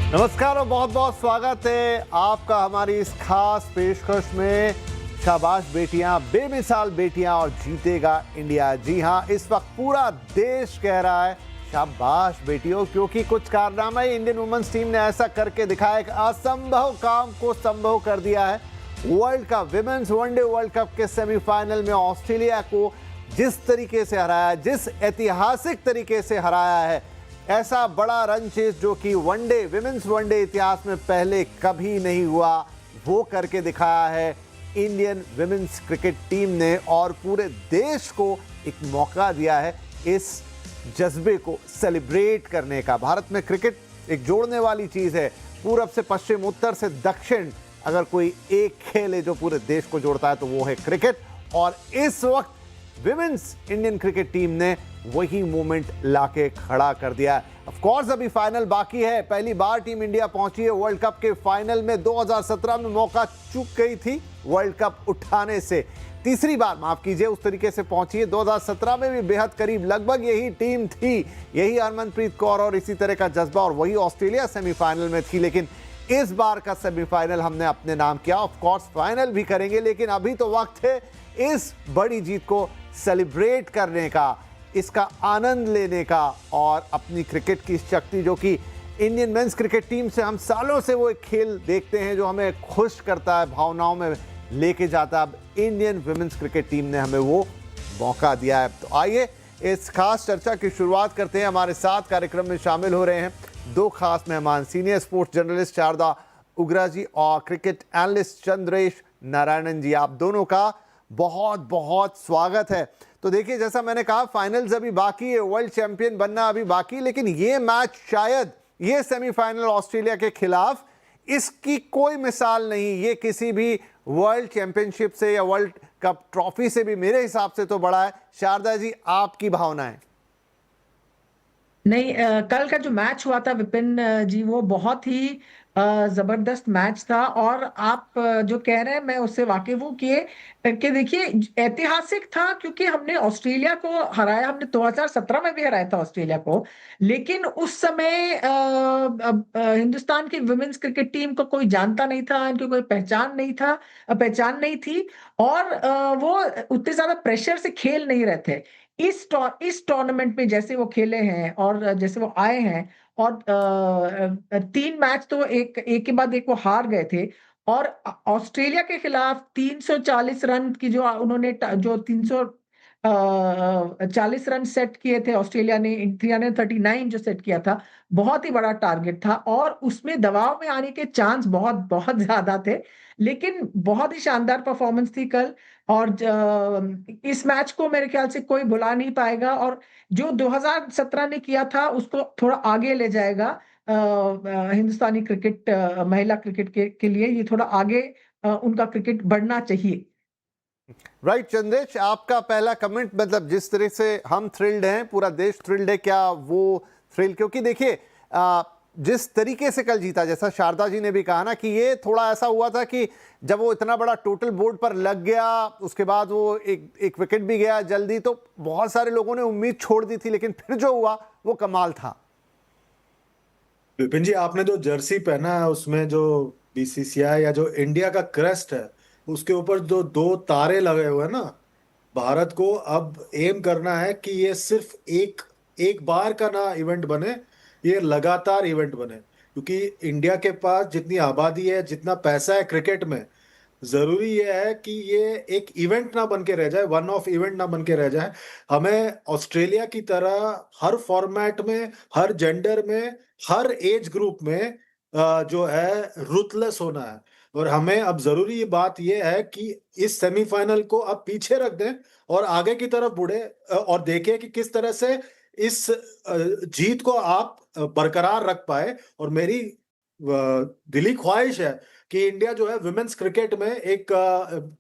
नमस्कार और बहुत बहुत स्वागत है आपका हमारी इस खास पेशकश में। शाबाश बेटियां, बेमिसाल बेटियां और जीतेगा इंडिया। जी हां, इस वक्त पूरा देश कह रहा है शाबाश बेटियों, क्योंकि कुछ कारनामा इंडियन वुमेन्स टीम ने ऐसा करके दिखाया, एक असंभव काम को संभव कर दिया है। World cup, women's one day world cup के सेमीफाइनल में ऑस्ट्रेलिया को जिस तरीके से हराया, जिस ऐतिहासिक तरीके से हराया है, ऐसा बड़ा रन चेस जो कि वनडे, विमेन्स वनडे इतिहास में पहले कभी नहीं हुआ, वो करके दिखाया है इंडियन विमेन्स क्रिकेट टीम ने। और पूरे देश को एक मौका दिया है इस जज्बे को सेलिब्रेट करने का। भारत में क्रिकेट एक जोड़ने वाली चीज है, पूरब से पश्चिम, उत्तर से दक्षिण। अगर कोई एक खेल है जो पूरे देश को जोड़ता है तो वो है क्रिकेट। और इस वक्त विमेन्स इंडियन क्रिकेट टीम ने वही मोमेंट लाके खड़ा कर दिया है। ऑफ कोर्स अभी फाइनल बाकी है। पहली बार टीम इंडिया पहुंची है वर्ल्ड कप के फाइनल में। 2017 में मौका चूक गई थी वर्ल्ड कप उठाने से, तीसरी बार माफ कीजिए उस तरीके से पहुंची है। 2017 में भी बेहद करीब, लगभग यही टीम थी, यही हरमनप्रीत कौर और इसी तरह का जज्बा, और वही ऑस्ट्रेलिया सेमीफाइनल में थी। लेकिन इस बार का सेमीफाइनल हमने अपने नाम किया। ऑफ कोर्स फाइनल भी करेंगे, लेकिन अभी तो वक्त है इस बड़ी जीत को सेलिब्रेट करने का, इसका आनंद लेने का, और अपनी क्रिकेट की शक्ति जो कि इंडियन मेंस क्रिकेट टीम से हम सालों से वो एक खेल देखते हैं जो हमें खुश करता है, भावनाओं में लेके जाता है। अब इंडियन विमेंस क्रिकेट टीम ने हमें वो मौका दिया है। तो आइए इस खास चर्चा की शुरुआत करते हैं। हमारे साथ कार्यक्रम में शामिल हो रहे हैं दो खास मेहमान, सीनियर स्पोर्ट्स जर्नलिस्ट शारदा उग्रा जी और क्रिकेट एनालिस्ट चंद्रेश नारायणन जी। आप दोनों का बहुत बहुत स्वागत है। तो देखिए, जैसा मैंने कहा, फाइनल्स अभी बाकी है, वर्ल्ड चैंपियन बनना अभी बाकी, लेकिन ये मैच, शायद ये सेमीफाइनल ऑस्ट्रेलिया के खिलाफ, इसकी कोई मिसाल नहीं। ये किसी भी वर्ल्ड चैंपियनशिप से या वर्ल्ड कप ट्रॉफी से भी मेरे हिसाब से तो बड़ा है। शारदा जी, आपकी भावनाएं? नहीं, कल का जो मैच हुआ था विपिन जी, वो बहुत ही जबरदस्त मैच था। और आप जो कह रहे हैं, मैं उससे वाकिफ हूँ कि देखिए, ऐतिहासिक था क्योंकि हमने ऑस्ट्रेलिया को हराया। हमने 2017 में भी हराया था ऑस्ट्रेलिया को, लेकिन उस समय हिंदुस्तान की वुमेन्स क्रिकेट टीम को कोई जानता नहीं था, इनकी कोई पहचान नहीं थी, और वो उतने ज्यादा प्रेशर से खेल नहीं रहे थे। इस टूर्नामेंट में जैसे वो खेले हैं और जैसे वो आए हैं, और 3 मैच तो एक के बाद एक वो हार गए थे। और ऑस्ट्रेलिया के खिलाफ 340 रन की जो उन्होंने जो 340 रन सेट किए थे ऑस्ट्रेलिया ने, 339 जो सेट किया था, बहुत ही बड़ा टारगेट था, और उसमें दबाव में आने के चांस बहुत बहुत ज्यादा थे। लेकिन बहुत ही शानदार परफॉर्मेंस थी कल। और इस मैच को मेरे ख्याल से कोई भुला नहीं पाएगा, और जो 2017 ने किया था उसको थोड़ा आगे ले जाएगा। हिंदुस्तानी क्रिकेट, महिला क्रिकेट के लिए ये थोड़ा आगे उनका क्रिकेट बढ़ना चाहिए। राइट चंद्रेश, आपका पहला कमेंट, मतलब जिस तरह से हम थ्रिल्ड हैं, पूरा देश थ्रिल्ड है, क्या वो थ्रिल? क्योंकि देखिए, जिस तरीके से कल जीता, जैसा शारदा जी ने भी कहा ना, कि ये थोड़ा ऐसा हुआ था कि जब वो इतना बड़ा टोटल बोर्ड पर लग गया, उसके बाद वो एक विकेट भी गया जल्दी, तो बहुत सारे लोगों ने उम्मीद छोड़ दी थी, लेकिन फिर जो हुआ वो कमाल था। विपिन जी, आपने जो जर्सी पहना है उसमें जो बीसीसीआई या जो इंडिया का क्रेस्ट है, उसके ऊपर जो दो तारे लगे हुए हैं ना, भारत को अब एम करना है कि ये सिर्फ एक एक बार का ना इवेंट बने, ये लगातार इवेंट बने। क्योंकि इंडिया के पास जितनी आबादी है, जितना पैसा है क्रिकेट में, जरूरी ये है कि ये एक इवेंट ना बन के रह जाए, वन ऑफ इवेंट ना बन के रह जाए। हमें ऑस्ट्रेलिया की तरह हर फॉर्मेट में, हर जेंडर में, हर एज ग्रुप में जो है रुथलेस होना है। और हमें अब जरूरी ये बात ये है कि इस सेमीफाइनल को अब पीछे रख दें और आगे की तरफ बढ़े, और देखें कि किस तरह से इस जीत को आप बरकरार रख पाए। और मेरी दिली ख्वाहिश है कि इंडिया जो है विमेन्स क्रिकेट में एक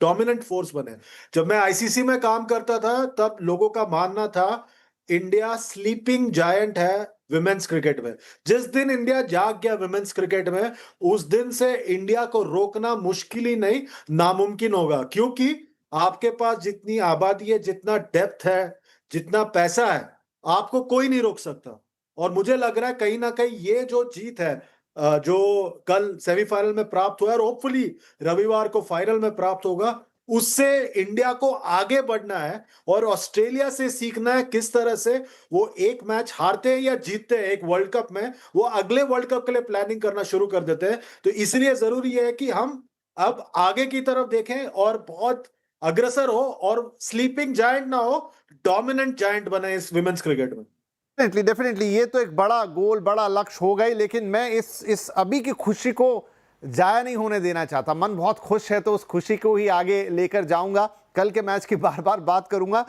डोमिनेंट फोर्स बने। जब मैं आईसीसी में काम करता था तब लोगों का मानना था इंडिया स्लीपिंग जायंट है विमेन्स क्रिकेट में। जिस दिन इंडिया जाग गया विमेन्स क्रिकेट में, उस दिन से इंडिया को रोकना मुश्किल ही नहीं, नामुमकिन होगा। क्योंकि आपके पास जितनी आबादी है, जितना डेप्थ है, जितना पैसा है, आपको कोई नहीं रोक सकता। और मुझे लग रहा है कहीं ना कहीं ये जो जीत है जो कल सेमीफाइनल में प्राप्त हुआ है और होपफुली रविवार को फाइनल में प्राप्त होगा, उससे इंडिया को आगे बढ़ना है और ऑस्ट्रेलिया से सीखना है किस तरह से वो एक मैच हारते हैं या जीतते हैं एक वर्ल्ड कप में, वो अगले वर्ल्ड कप के लिए प्लानिंग करना शुरू कर देते हैं। तो इसलिए जरूरी है कि हम अब आगे की तरफ देखें और बहुत अग्रसर हो और स्लीपिंग जायंट ना हो, डोमिनेंट जायंट बने इस विमेंस क्रिकेट में। डेफिनेटली डेफिनेटली ये तो एक बड़ा गोल, बड़ा लक्ष्य हो गई, लेकिन मैं इस अभी की खुशी को जाया नहीं होने देना चाहता। मन बहुत खुश है तो उस खुशी को ही आगे लेकर जाऊंगा। कल के मैच की बार बार बात करूंगा।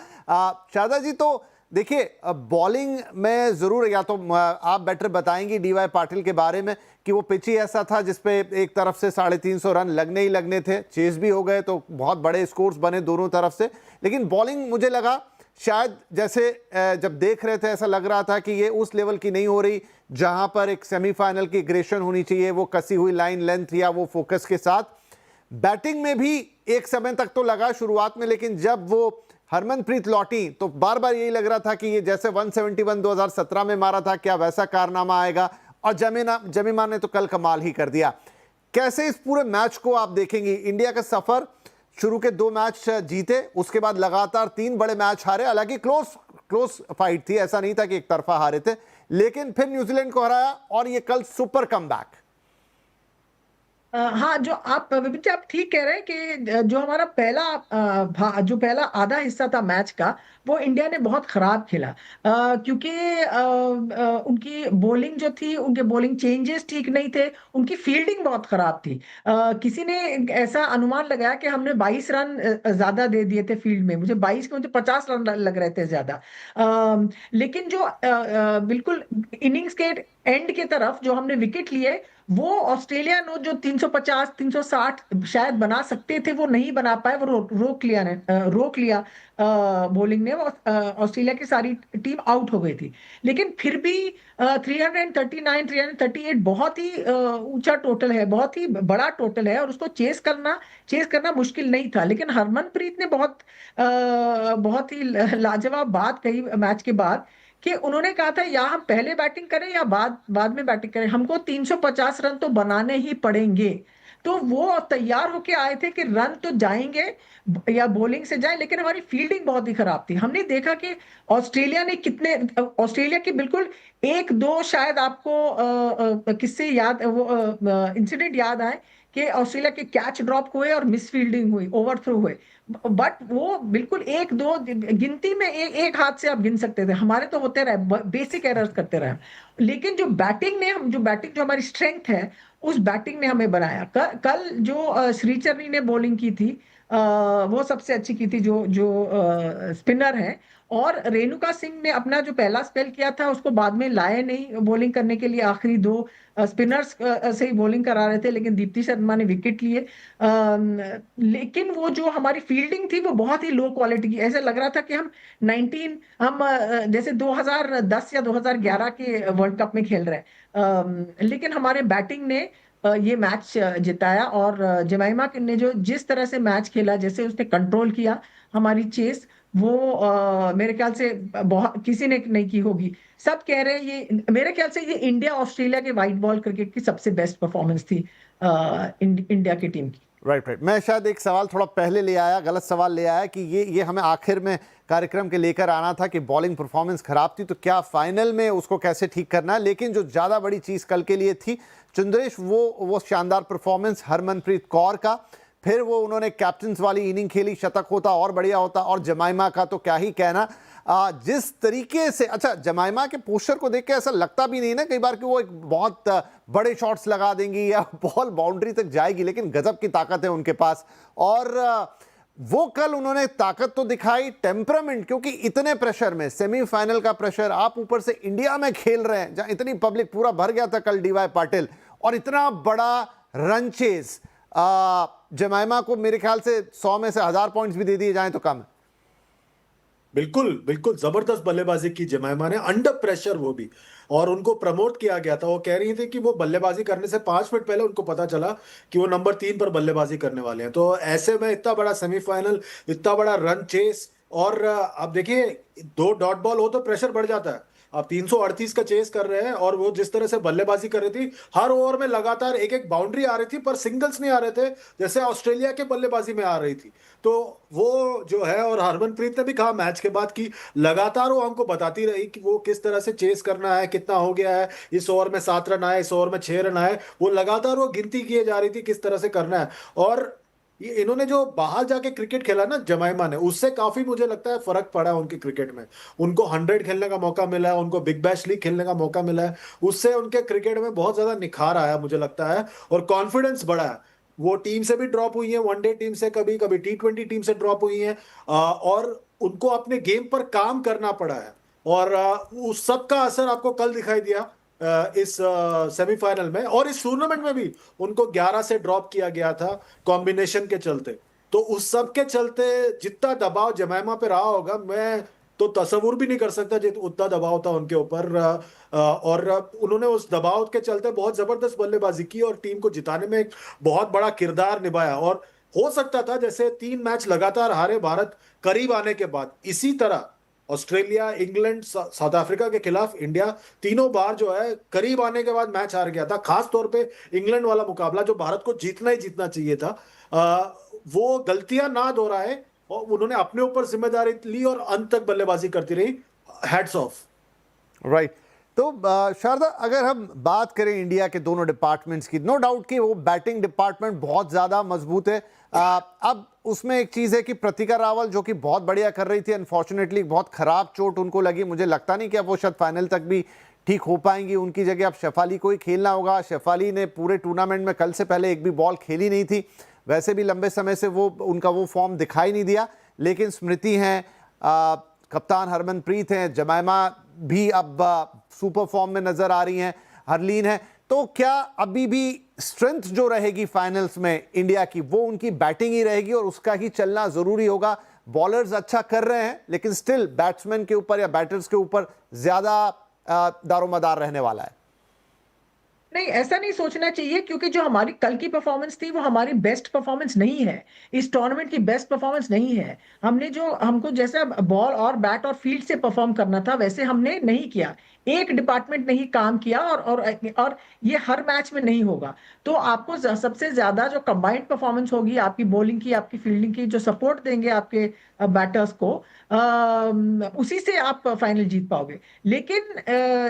शारदा जी, तो देखिए, बॉलिंग में जरूर, या तो आप बेटर बताएंगी डीवाई पाटिल के बारे में कि वो पिच ही ऐसा था जिसपे एक तरफ से 350 रन लगने ही लगने थे, चेज भी हो गए तो बहुत बड़े स्कोर्स बने दोनों तरफ से। लेकिन बॉलिंग मुझे लगा शायद जैसे जब देख रहे थे ऐसा लग रहा था कि ये उस लेवल की नहीं हो रही जहां पर एक सेमीफाइनल की एग्रेशन होनी चाहिए, वो कसी हुई लाइन लेंथ या वो फोकस के साथ। बैटिंग में भी एक समय तक तो लगा शुरुआत में, लेकिन जब वो हरमनप्रीत लौटी तो बार बार यही लग रहा था कि ये जैसे 171 2017 में मारा था, क्या वैसा कारनामा आएगा। और जमीमा ने तो कल कमाल ही कर दिया। कैसे इस पूरे मैच को आप देखेंगी? इंडिया का सफर, शुरू के 2 मैच जीते, उसके बाद लगातार 3 बड़े मैच हारे। हालांकि क्लोज फाइट थी, ऐसा नहीं था कि एक तरफा हारे थे, लेकिन फिर न्यूजीलैंड को हराया और ये कल सुपर कमबैक। हाँ, जो आप विपिन जी, आप ठीक कह रहे हैं कि जो हमारा जो पहला आधा हिस्सा था मैच का, वो इंडिया ने बहुत खराब खेला। क्योंकि उनकी बॉलिंग जो थी, उनके बॉलिंग चेंजेस ठीक नहीं थे, उनकी फील्डिंग बहुत खराब थी। किसी ने ऐसा अनुमान लगाया कि हमने 22 रन ज्यादा दे दिए थे फील्ड में। मुझे 22 के, मुझे 50 रन लग रहे थे ज्यादा। लेकिन जो बिल्कुल इनिंग्स के एंड के तरफ जो हमने विकेट लिए, वो ऑस्ट्रेलिया ने जो 350 360 शायद बना सकते थे, वो नहीं बना पाए। वो रोक लिया बॉलिंग ने। ऑस्ट्रेलिया की सारी टीम आउट हो गई थी। लेकिन फिर भी 339 338 बहुत ही ऊंचा टोटल है, बहुत ही बड़ा टोटल है, और उसको चेस करना मुश्किल नहीं था। लेकिन हरमनप्रीत ने बहुत ही लाजवाब बात कही मैच के बाद, कि उन्होंने कहा था या हम पहले बैटिंग करें या बाद में बैटिंग करें, हमको 350 रन तो बनाने ही पड़ेंगे। तो वो तैयार होके आए थे कि रन तो जाएंगे या बॉलिंग से जाए, लेकिन हमारी फील्डिंग बहुत ही खराब थी। हमने देखा कि ऑस्ट्रेलिया की बिल्कुल एक दो शायद आपको किससे याद वो इंसिडेंट याद आए कि ऑस्ट्रेलिया के कैच ड्रॉप हुए और मिस फील्डिंग हुई, ओवरथ्रो हुए। बट वो बिल्कुल एक दो गिनती में, एक हाथ से आप गिन सकते थे। हमारे तो होते रहे, बेसिक एरर्स करते रहे। लेकिन जो बैटिंग जो हमारी स्ट्रेंथ है, उस बैटिंग ने हमें बनाया। कल जो श्रीचरनी ने बॉलिंग की थी, वो सबसे अच्छी की थी, जो स्पिनर है। और रेणुका सिंह ने अपना जो पहला स्पेल किया था, उसको बाद में लाए नहीं बॉलिंग करने के लिए। आखिरी 2 स्पिनर्स से ही बॉलिंग करा रहे थे, लेकिन दीप्ति शर्मा ने विकेट लिए। लेकिन वो जो हमारी फील्डिंग थी, वो बहुत ही लो क्वालिटी की। ऐसे लग रहा था कि हम जैसे 2010 या 2011 के वर्ल्ड कप में खेल रहे हैं। लेकिन हमारे बैटिंग ने ये मैच जिताया। और जमाइमा ने जो जिस तरह से मैच खेला, जैसे उसने कंट्रोल किया हमारी चेस, वो मेरे ख्याल से बहुत किसी ने नहीं की होगी। सब कह रहे हैं, ये मेरे ख्याल से ये इंडिया ऑस्ट्रेलिया के व्हाइट बॉल क्रिकेट की सबसे बेस्ट परफॉर्मेंस थी इंडिया की टीम की। राइट। मैं शायद एक सवाल थोड़ा पहले ले आया, गलत सवाल ले आया कि ये हमें आखिर में कार्यक्रम के लेकर आना था कि बॉलिंग परफॉर्मेंस खराब थी, तो क्या फाइनल में उसको कैसे ठीक करना है। लेकिन जो ज़्यादा बड़ी चीज़ कल के लिए थी चंद्रेश, वो शानदार परफॉर्मेंस हरमनप्रीत कौर का। फिर वो उन्होंने कैप्टन्स वाली इनिंग खेली, शतक होता और बढ़िया होता। और जमाइमा का तो क्या ही कहना, जिस तरीके से, अच्छा, जमाइमा के पोस्चर को देख के ऐसा लगता भी नहीं ना कई बार कि वो एक बहुत बड़े शॉट्स लगा देंगी या बॉल बाउंड्री तक जाएगी, लेकिन गजब की ताकत है उनके पास। और वो कल उन्होंने ताकत तो दिखाई, टेम्परामेंट, क्योंकि इतने प्रेशर में, सेमीफाइनल का प्रेशर, आप ऊपर से इंडिया में खेल रहे हैं जहां इतनी पब्लिक, पूरा भर गया था कल डीवाई पाटिल, और इतना बड़ा रन चेस। जमाइमा को मेरे ख्याल से 100 में से 1000 पॉइंट्स भी दे दिए जाएं तो कम है। बिल्कुल बिल्कुल जबरदस्त बल्लेबाजी की जमाइमा ने, अंडर प्रेशर वो भी। और उनको प्रमोट किया गया था। वो कह रही थी कि वो बल्लेबाजी करने से 5 मिनट पहले उनको पता चला कि वो नंबर 3 पर बल्लेबाजी करने वाले हैं। तो ऐसे में इतना बड़ा सेमीफाइनल, इतना बड़ा रन चेस, और अब देखिए 2 डॉट बॉल हो तो प्रेशर बढ़ जाता है। आप 338 का चेस कर रहे हैं, और वो जिस तरह से बल्लेबाजी कर रही थी, हर ओवर में लगातार एक एक बाउंड्री आ रही थी, पर सिंगल्स नहीं आ रहे थे जैसे ऑस्ट्रेलिया के बल्लेबाजी में आ रही थी। तो वो जो है, और हरमनप्रीत ने भी कहा मैच के बाद कि लगातार वो हमको बताती रही कि वो किस तरह से चेस करना है, कितना हो गया है, इस ओवर में 7 रन आए, इस ओवर में 6 रन आए, वो लगातार वो गिनती किए जा रही थी किस तरह से करना है। और ये इन्होंने जो बाहर जाके क्रिकेट खेला ना जमाइमा ने, उससे काफी मुझे लगता है फर्क पड़ा है उनके क्रिकेट में। उनको 100 खेलने का मौका मिला है, उनको बिग बैश लीग खेलने का मौका मिला है, उससे उनके क्रिकेट में बहुत ज्यादा निखार आया मुझे लगता है, और कॉन्फिडेंस बढ़ा है। वो टीम से भी ड्रॉप हुई है, वनडे टीम से, कभी कभी T20 टीम से ड्रॉप हुई है, और उनको अपने गेम पर काम करना पड़ा है। और उस सब का असर आपको कल दिखाई दिया इस सेमीफाइनल में, और इस टूर्नामेंट में भी उनको 11 से ड्रॉप किया गया था कॉम्बिनेशन के चलते। तो उस सब के चलते जितना दबाव जमैमा पे रहा होगा, मैं तो तस्वुर भी नहीं कर सकता उतना दबाव था उनके ऊपर। और उन्होंने उस दबाव के चलते बहुत जबरदस्त बल्लेबाजी की और टीम को जिताने में एक बहुत बड़ा किरदार निभाया। और हो सकता था जैसे 3 मैच लगातार हारे भारत करीब आने के बाद, इसी तरह ऑस्ट्रेलिया, इंग्लैंड, साउथ अफ्रीका के खिलाफ इंडिया तीनों बार जो है करीब आने के बाद मैच हार गया था। खास तौर पे इंग्लैंड वाला मुकाबला जो भारत को जीतना ही जीतना चाहिए था, वो गलतियां ना दोहराए, और उन्होंने अपने ऊपर जिम्मेदारी ली और अंत तक बल्लेबाजी करती रही। Hats off. राइट। तो शारदा, अगर हम बात करें इंडिया के दोनों डिपार्टमेंट्स की, नो डाउट कि वो बैटिंग डिपार्टमेंट बहुत ज़्यादा मजबूत है। अब उसमें एक चीज़ है कि प्रतिका रावल जो कि बहुत बढ़िया कर रही थी, अनफॉर्चुनेटली बहुत ख़राब चोट उनको लगी। मुझे लगता नहीं कि अब वो शायद फाइनल तक भी ठीक हो पाएंगी। उनकी जगह अब शेफाली को ही खेलना होगा। शेफाली ने पूरे टूर्नामेंट में कल से पहले एक भी बॉल खेली नहीं थी। वैसे भी लंबे समय से उनका वो फॉर्म दिखाई नहीं दिया। लेकिन स्मृति हैं, कप्तान हरमनप्रीत हैं, जमैमा भी अब सुपर फॉर्म में नजर आ रही हैं, हरलीन है। तो क्या अभी भी स्ट्रेंथ जो रहेगी फाइनल्स में इंडिया की, वो उनकी बैटिंग ही रहेगी और उसका ही चलना जरूरी होगा? बॉलर्स अच्छा कर रहे हैं, लेकिन स्टिल बैट्समैन के ऊपर या बैटर्स के ऊपर ज्यादा दारोमदार रहने वाला है। नहीं, ऐसा नहीं सोचना चाहिए, क्योंकि जो हमारी कल की परफॉर्मेंस थी वो हमारी बेस्ट परफॉर्मेंस नहीं है, इस टूर्नामेंट की बेस्ट परफॉर्मेंस नहीं है। हमको जैसा बॉल और बैट और फील्ड से परफॉर्म करना था वैसे हमने नहीं किया। एक डिपार्टमेंट ने ही काम किया, और ये हर मैच में नहीं होगा। तो आपको सबसे ज्यादा जो कंबाइंड परफॉर्मेंस होगी आपकी बॉलिंग की, आपकी फील्डिंग की, जो सपोर्ट देंगे आपके बैटर्स को, उसी से आप फाइनल जीत पाओगे। लेकिन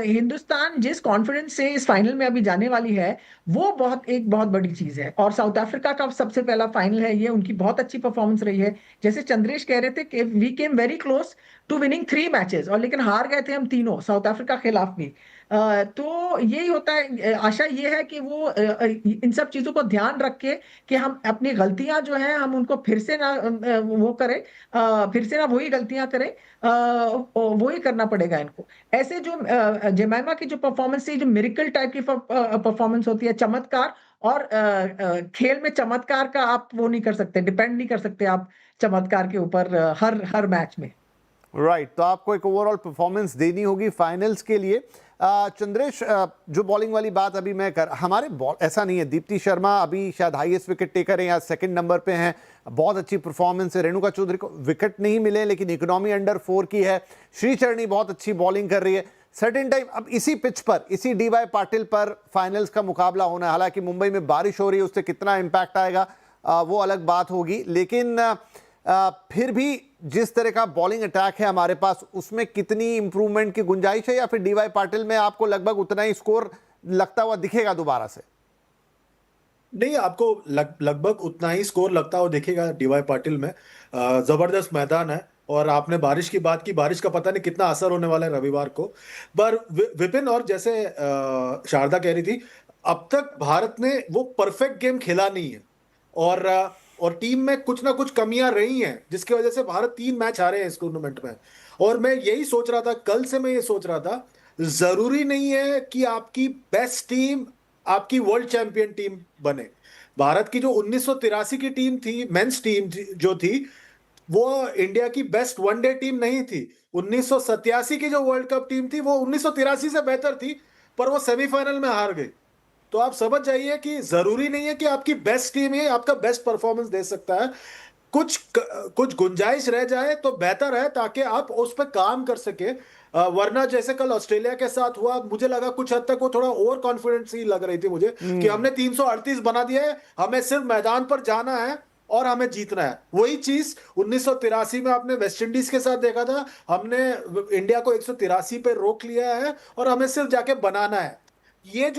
हिंदुस्तान जिस कॉन्फिडेंस से इस फाइनल में अभी जाने वाली है, वो एक बहुत बड़ी चीज है। और साउथ अफ्रीका का सबसे पहला फाइनल है ये, उनकी बहुत अच्छी परफॉर्मेंस रही है। जैसे चंद्रेश कह रहे थे कि we came very close to winning 3 matches, और लेकिन हार गए थे हम तीनों, साउथ अफ्रीका के खिलाफ भी। तो यही होता है। आशा ये है कि वो इन सब चीजों को ध्यान रख के कि हम अपनी गलतियां जो हैं हम उनको फिर से ना वो करें, फिर से ना वही गलतियां करें। वही करना पड़ेगा इनको। ऐसे जो जेमाइमा की जो परफॉर्मेंस थी, जो मिरेकल टाइप की परफॉर्मेंस होती है, चमत्कार, और खेल में चमत्कार का आप वो नहीं कर सकते, डिपेंड नहीं कर सकते आप चमत्कार के ऊपर हर हर मैच में। राइट। तो आपको एक ओवरऑल परफॉर्मेंस देनी होगी फाइनल्स के लिए। चंद्रेश, जो बॉलिंग वाली बात अभी मैं हमारे बॉल ऐसा नहीं है, दीप्ति शर्मा अभी शायद हाईएस्ट विकेट टेकर हैं या सेकंड नंबर पे हैं, बहुत अच्छी परफॉर्मेंस है। रेणुका चौधरी को विकेट नहीं मिले लेकिन इकोनॉमी अंडर 4 की है। श्रीचरणी बहुत अच्छी बॉलिंग कर रही है। सर्टेन टाइम अब इसी पिच पर, इसी DY पाटिल पर फाइनल्स का मुकाबला होना है। हालांकि मुंबई में बारिश हो रही है, उससे कितना इम्पैक्ट आएगा वो अलग बात होगी। लेकिन फिर भी जिस तरह का बॉलिंग अटैक है हमारे पास, उसमें कितनी इंप्रूवमेंट की गुंजाइश है, या फिर DY पाटिल में आपको लगभग उतना ही स्कोर लगता हुआ दिखेगा दोबारा से? नहीं, आपको लगभग उतना ही स्कोर लगता हुआ दिखेगा DY पाटिल में। जबरदस्त मैदान है, और आपने बारिश की बात की, बारिश का पता नहीं कितना असर होने वाला है रविवार को। पर विपिन, और जैसे शारदा कह रही थी, अब तक भारत ने वो परफेक्ट गेम खेला नहीं है, और टीम में कुछ ना कुछ कमियां रही हैं जिसकी वजह से भारत 3 मैच हारे हैं इस टूर्नामेंट में। और मैं यही सोच रहा था, कल से मैं ये सोच रहा था, जरूरी नहीं है कि आपकी बेस्ट टीम आपकी वर्ल्ड चैंपियन टीम बने। भारत की जो 1983 की टीम थी, मेंस टीम जो थी, वो इंडिया की बेस्ट वनडे टीम नहीं थी। 1987 की जो वर्ल्ड कप टीम थी वो 1983 से बेहतर थी, पर वो सेमीफाइनल में हार गई। तो आप समझ जाइए कि जरूरी नहीं है कि आपकी बेस्ट टीम ही आपका बेस्ट परफॉर्मेंस दे सकता है। कुछ गुंजाइश रह जाए तो बेहतर है, ताकि आप उस पर काम कर सके। वरना जैसे कल ऑस्ट्रेलिया के साथ हुआ, मुझे लगा कुछ हद तक वो थोड़ा ओवर कॉन्फिडेंस ही लग रही थी मुझे कि हमने 338 बना दिया है, हमें सिर्फ मैदान पर जाना है और हमें जीतना है। वही चीज 1983 में आपने वेस्ट इंडीज के साथ देखा था, हमने इंडिया को 183 पे रोक लिया है और हमें सिर्फ जाके बनाना है। ये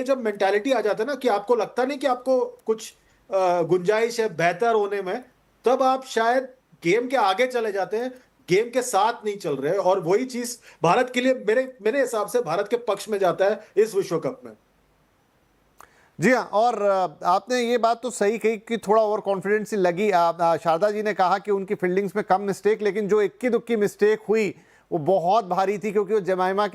जब मेंटालिटी आ जाता है ना कि आपको लगता नहीं कि आपको कुछ गुंजाइश है बेहतर होने में, तब आप शायद गेम के आगे चले जाते हैं, गेम के साथ नहीं चल रहे। और वही चीज भारत के लिए मेरे मेरे हिसाब से भारत के पक्ष में जाता है इस विश्व कप में। जी हाँ, और आपने ये बात तो सही कही कि थोड़ा ओवर कॉन्फिडेंस ही लगी। शारदा जी ने कहा कि उनकी फील्डिंग्स में कम मिस्टेक, लेकिन जो इक्की दुक्की मिस्टेक हुई वो बहुत भारी थी, क्योंकि वो जमीमा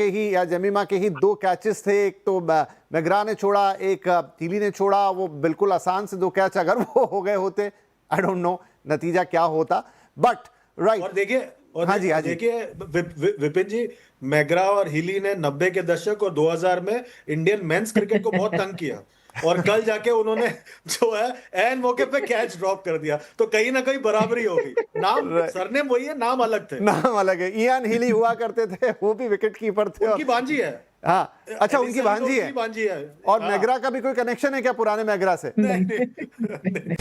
के ही 2 कैचेस थे। एक तो मैग्रा ने छोड़ा, एक हीली ने छोड़ा। वो बिल्कुल आसान से 2 कैच, अगर वो हो गए होते आई डोंट नो नतीजा क्या होता, बट राइट। और देखिए हाँ जी, हाँ जी। देखिए विपिन जी, मैग्रा और हिली ने 90 के दशक और 2000 में इंडियन मेंस क्रिकेट को बहुत तंग किया, और कल जाके उन्होंने जो है एन मौके पे कैच ड्रॉप कर दिया, तो कहीं ना कहीं बराबरी होगी। नाम सरनेम वही है, नाम अलग थे। नाम अलग है। इयान हिली हुआ करते थे, वो भी विकेट कीपर थे। उनकी भांजी है। हाँ, अच्छा, उनकी भांजी है। भांजी है। और मैग्रा का भी कोई कनेक्शन है क्या पुराने मैग्रा से? नहीं।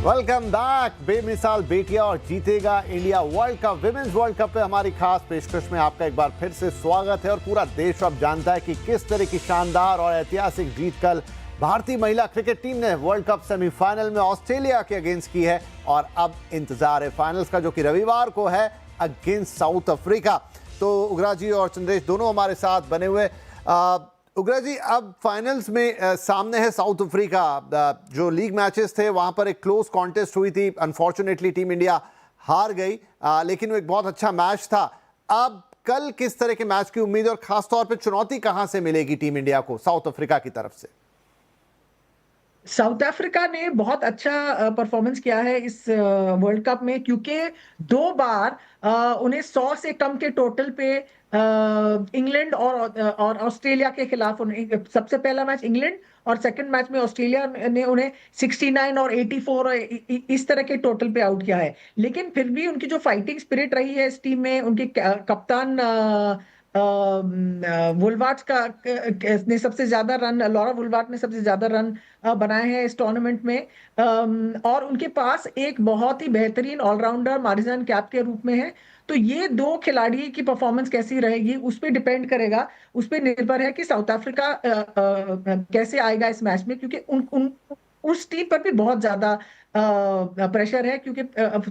Welcome back. बेमिसाल बेटियां और जीतेगा India world cup, women's world cup पे हमारी खास पेशकश में आपका एक बार फिर से स्वागत है। और पूरा देश अब जानता है कि किस तरह की शानदार और ऐतिहासिक जीत कल भारतीय महिला क्रिकेट टीम ने वर्ल्ड कप सेमीफाइनल में ऑस्ट्रेलिया के अगेंस्ट की है। और अब इंतजार है फाइनल्स का, जो कि रविवार को है अगेंस्ट साउथ अफ्रीका। तो उग्रा जी और चंद्रेश दोनों हमारे साथ बने हुए। उग्रा जी, अब फाइनल्स में सामने है साउथ अफ्रीका। जो लीग मैचेस थे वहां पर एक क्लोज कॉन्टेस्ट हुई थी, अनफॉर्चुनेटली टीम इंडिया हार गई, लेकिन वो एक बहुत अच्छा मैच था। अब कल किस तरह के मैच की उम्मीद, और खासतौर पे चुनौती कहां से मिलेगी टीम इंडिया को साउथ अफ्रीका की तरफ से? साउथ अफ्रीका ने बहुत अच्छा परफॉर्मेंस किया है इस वर्ल्ड कप में, क्योंकि 2 बार उन्हें 100 से कम के टोटल पे इंग्लैंड और ऑस्ट्रेलिया के खिलाफ, उन्हें सबसे पहला मैच इंग्लैंड और सेकंड मैच में ऑस्ट्रेलिया ने उन्हें 69 और 84 और इस तरह के टोटल पे आउट किया है। लेकिन फिर भी उनकी जो फाइटिंग स्पिरिट रही है इस टीम में, उनके कप्तान वुलवार्ट ने सबसे ज्यादा रन, लॉरा वुलवार्ट ने सबसे ज्यादा रन बनाए हैं इस टूर्नामेंट में। और उनके पास एक बहुत ही बेहतरीन ऑलराउंडर मारिजन कैप के रूप में है। तो ये 2 खिलाड़ी की परफॉर्मेंस कैसी रहेगी उस पर डिपेंड करेगा, उस पर निर्भर है कि साउथ अफ्रीका कैसे आएगा इस मैच में, क्योंकि उस टीम पर भी बहुत ज्यादा प्रेशर है, क्योंकि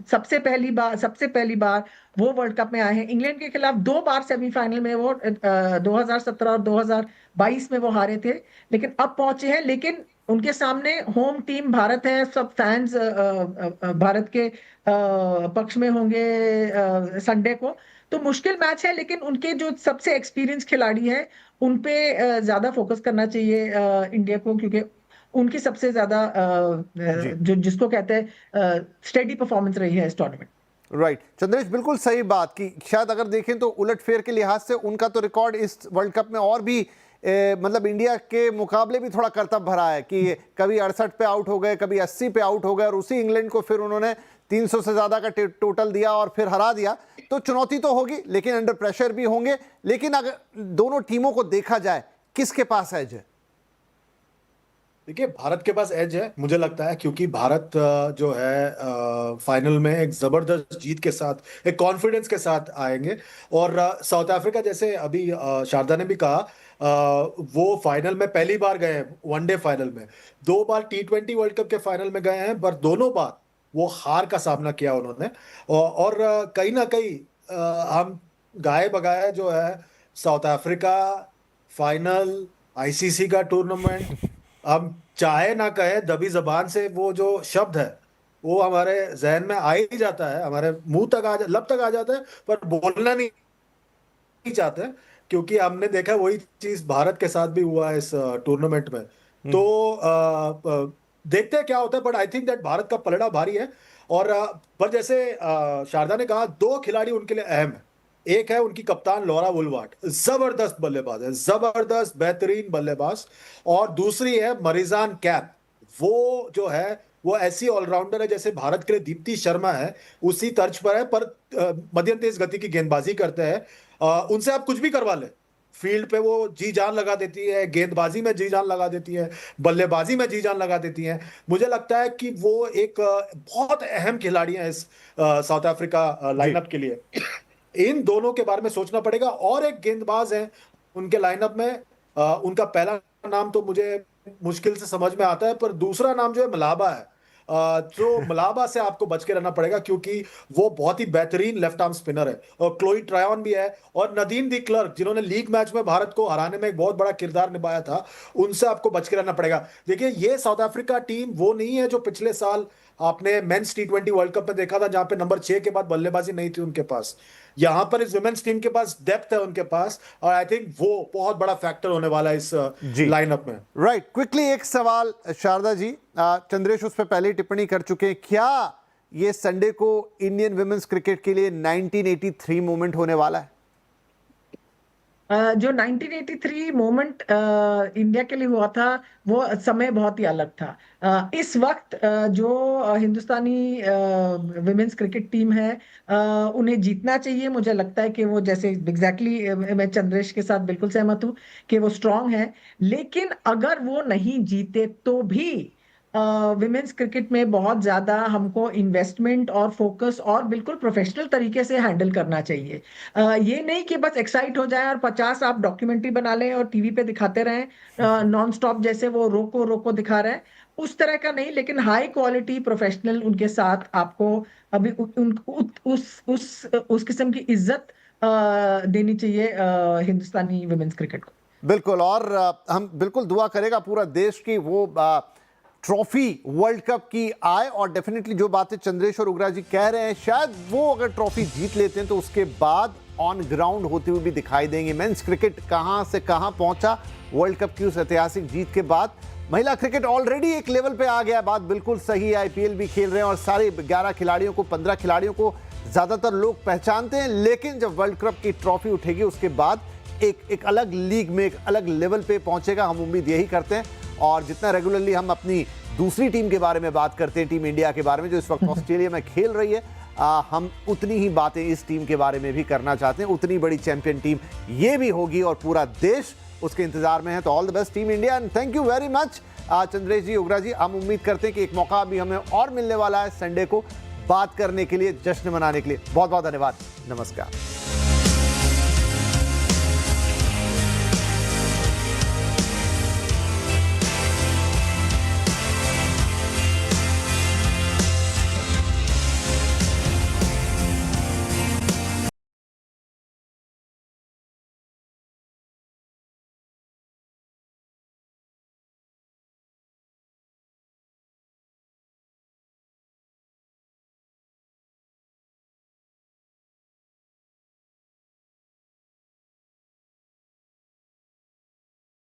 सबसे पहली बार वो वर्ल्ड कप में आए हैं। इंग्लैंड के खिलाफ 2 बार सेमीफाइनल में वो 2017 और 2022 में वो हारे थे, लेकिन अब पहुंचे हैं। लेकिन उनके सामने होम टीम भारत है, सब फैंस भारत के पक्ष में होंगे संडे को। तो मुश्किल मैच है, लेकिन उनके जो सबसे एक्सपीरियंस खिलाड़ी हैं उन पे ज्यादा फोकस करना चाहिए इंडिया को, क्योंकि उनकी सबसे ज्यादा जो जिसको कहते हैं स्टेडी परफॉर्मेंस रही है इस टूर्नामेंट। राइट चंद्रेश, बिल्कुल सही बात कि शायद अगर देखें तो उलटफेर के लिहाज से उनका तो रिकॉर्ड इस वर्ल्ड कप में और भी मतलब इंडिया के मुकाबले भी थोड़ा करतब भरा है कि कभी 68 पे आउट हो गए, कभी 80 पे आउट हो गए, और उसी इंग्लैंड को फिर उन्होंने 300 से ज्यादा का टोटल दिया और फिर हरा दिया। तो चुनौती तो होगी, लेकिन अंडर प्रेशर भी होंगे। लेकिन अगर दोनों टीमों को देखा जाए, किसके पास एज है? देखिए, भारत के पास एज है मुझे लगता है, क्योंकि भारत जो है फाइनल में एक जबरदस्त जीत के साथ, एक कॉन्फिडेंस के साथ आएंगे। और साउथ अफ्रीका, जैसे अभी शारदा ने भी कहा, वो फाइनल में पहली बार गए हैं, वनडे फाइनल में। 2 बार T20 वर्ल्ड कप के फाइनल में गए हैं, पर दोनों बार वो हार का सामना किया उन्होंने। और कहीं ना कहीं हम गाए बगाए जो है साउथ अफ्रीका फाइनल, आईसीसी का टूर्नामेंट, हम चाहे ना कहे दबी जबान से वो जो शब्द है वो हमारे जहन में आ ही जाता है, हमारे मुंह तक लब तक आ जाता है, पर बोलना नहीं चाहते, क्योंकि हमने देखा वही चीज भारत के साथ भी हुआ है इस टूर्नामेंट में। तो देखते हैं क्या होता है, but I think that Bharat का पलड़ा भारी है। और पर जैसे शारदा ने कहा, दो खिलाड़ी उनके लिए अहम है। एक है उनकी कप्तान लॉरा वुलवार्ड, जबरदस्त बल्लेबाज है, जबरदस्त बेहतरीन बल्लेबाज। और दूसरी है मरिजान कैप, वो जो है वो ऐसी ऑलराउंडर है जैसे भारत के लिए दीप्ति शर्मा है, उसी तर्ज पर है, पर मध्यम तेज गति की गेंदबाजी करते हैं। उनसे आप कुछ भी करवा ले, फील्ड पे वो जी जान लगा देती है, गेंदबाजी में जी जान लगा देती है, बल्लेबाजी में जी जान लगा देती है। मुझे लगता है कि वो एक बहुत अहम खिलाड़ी है इस साउथ अफ्रीका लाइनअप के लिए। इन दोनों के बारे में सोचना पड़ेगा। और एक गेंदबाज है उनके लाइनअप में, उनका पहला नाम तो मुझे मुश्किल से समझ में आता है, पर दूसरा नाम जो है मलाबा है। तो मलाबा से आपको बच के रहना पड़ेगा, क्योंकि वो बहुत ही बेहतरीन लेफ्ट आर्म स्पिनर है। और क्लोई ट्रायन भी है, और नदीम दी क्लर्क, जिन्होंने लीग मैच में भारत को हराने में एक बहुत बड़ा किरदार निभाया था, उनसे आपको बच के रहना पड़ेगा। देखिए, ये साउथ अफ्रीका टीम वो नहीं है जो पिछले साल आपने मेंस T20 वर्ल्ड कप में देखा था, जहां पे नंबर 6 के बाद बल्लेबाजी नहीं थी उनके पास। यहां पर इस वुमेन्स टीम के पास डेप्थ है उनके पास, और आई थिंक वो बहुत बड़ा फैक्टर होने वाला है इस लाइनअप में। राइट, क्विकली एक सवाल शारदा जी, चंद्रेश उस पर पहले ही टिप्पणी कर चुके हैं, क्या ये संडे को इंडियन वुमेन्स क्रिकेट के लिए 1983 मोमेंट होने वाला है? जो 1983 मोमेंट इंडिया के लिए हुआ था, वो समय बहुत ही अलग था। इस वक्त जो हिंदुस्तानी विमेंस क्रिकेट टीम है, उन्हें जीतना चाहिए। मुझे लगता है कि वो, जैसे एग्जैक्टली मैं चंद्रेश के साथ बिल्कुल सहमत हूँ कि वो स्ट्रांग है। लेकिन अगर वो नहीं जीते तो भी विमेंस क्रिकेट में बहुत ज्यादा हमको इन्वेस्टमेंट और फोकस और बिल्कुल प्रोफेशनल तरीके से हैंडल करना चाहिए। ये नहीं कि बस एक्साइट हो जाए और 50 आप डॉक्यूमेंट्री बना लें और टीवी पे दिखाते रहें नॉन स्टॉप, जैसे वो रोको रोको दिखा रहे हैं, उस तरह का नहीं। लेकिन हाई क्वालिटी प्रोफेशनल उनके साथ आपको अभी उस किस्म की इज्जत देनी चाहिए हिंदुस्तानी विमेंस क्रिकेट को। बिल्कुल, और हम बिल्कुल दुआ करेगा पूरा देश की वो ट्रॉफी वर्ल्ड कप की आए। और डेफिनेटली जो बातें चंद्रेश और उग्रा जी कह रहे हैं, शायद वो अगर ट्रॉफी जीत लेते हैं तो उसके बाद ऑन ग्राउंड होते हुए भी दिखाई देंगे। मेंस क्रिकेट कहां से कहां पहुंचा वर्ल्ड कप की उस ऐतिहासिक जीत के बाद। महिला क्रिकेट ऑलरेडी एक लेवल पे आ गया, बात बिल्कुल सही है। IPL भी खेल रहे हैं और सारे 11 खिलाड़ियों को, 15 खिलाड़ियों को ज्यादातर लोग पहचानते हैं। लेकिन जब वर्ल्ड कप की ट्रॉफी उठेगी उसके बाद एक अलग लीग में, एक अलग लेवल पे पहुंचेगा, हम उम्मीद यही करते हैं। और जितना रेगुलरली हम अपनी दूसरी टीम के बारे में बात करते हैं, टीम इंडिया के बारे में जो इस वक्त ऑस्ट्रेलिया में खेल रही है, हम उतनी ही बातें इस टीम के बारे में भी करना चाहते हैं। उतनी बड़ी चैंपियन टीम ये भी होगी और पूरा देश उसके इंतजार में है। तो all the best team India, and thank you very much Chandresh ji, Ugra ji. हम उम्मीद करते हैं कि एक मौका भी हमें और मिलने वाला है संडे को बात करने के लिए, जश्न मनाने के लिए। बहुत बहुत धन्यवाद, नमस्कार।